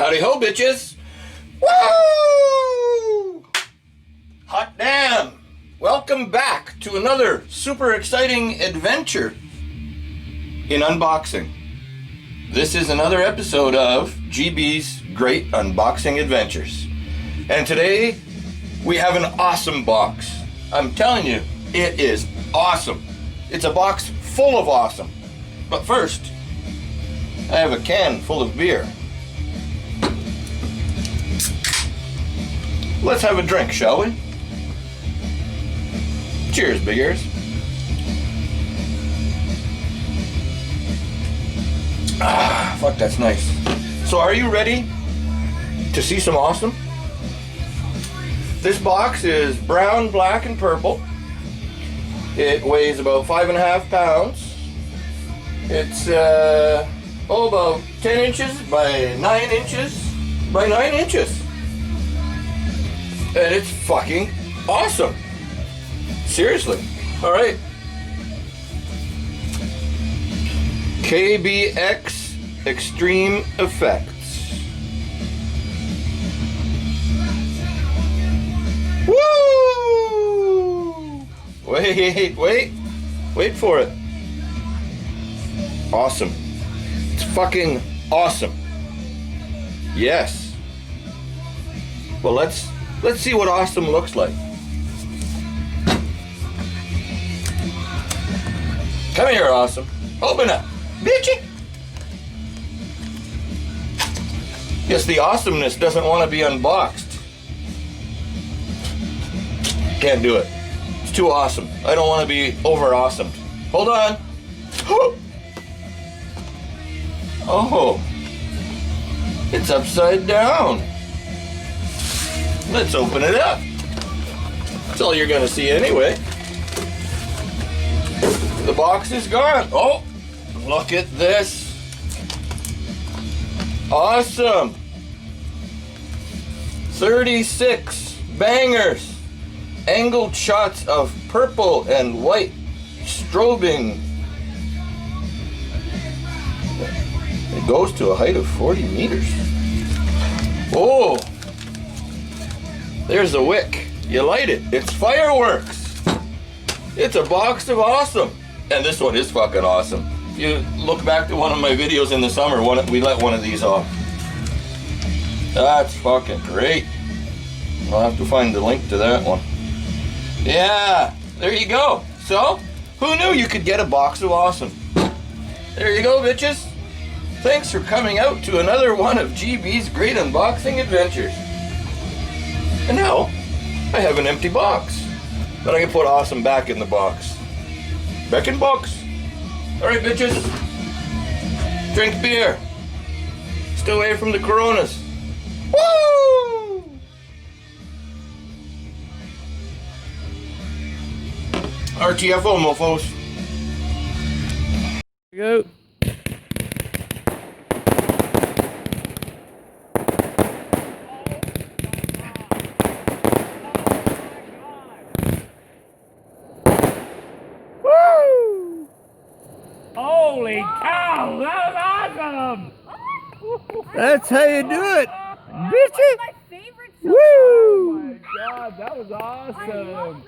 Howdy ho, bitches! Woo! Hot damn! Welcome back to another super exciting adventure in unboxing. This is another episode of GB's Great Unboxing Adventures. And today we have an awesome box. I'm telling you, it is awesome. It's a box full of awesome. But first, I have a can full of beer. Let's have a drink, shall we? Cheers, big ears. Ah, fuck, that's nice. So are you ready to see some awesome? This box is brown, black, and purple. It weighs about 5.5 pounds. It's about 10 inches by 9 inches by 9 inches. And it's fucking awesome. Seriously. Alright. KBX Extreme Effects. Woo! Wait for it. Awesome. It's fucking awesome. Yes. Well, let's see what awesome looks like. Come here, awesome. Open up, bitchy. Guess the awesomeness doesn't want to be unboxed. Can't do it. It's too awesome. I don't want to be over-awesomed. Hold on. Oh, it's upside down. Let's open it up. That's all you're gonna see anyway. The box is gone. Oh, look at this. Awesome. 36 bangers. Angled shots of purple and white strobing. It goes to a height of 40 meters. Oh, there's a wick. You light it. It's fireworks. It's a box of awesome. And this one is fucking awesome. If you look back to one of my videos in the summer, we let one of these off. That's fucking great. I'll have to find the link to that one. Yeah, there you go. So, who knew you could get a box of awesome? There you go, bitches. Thanks for coming out to another one of GB's Great Unboxing Adventures. And now, I have an empty box. But I can put awesome back in the box. Back in box. Alright, bitches. Drink beer. Stay away from the coronas. Woo! RTFO, mofos. Here we go. Holy cow, that was awesome! That's how you do it, bitchy. My favorite so far. Oh my god, that was awesome!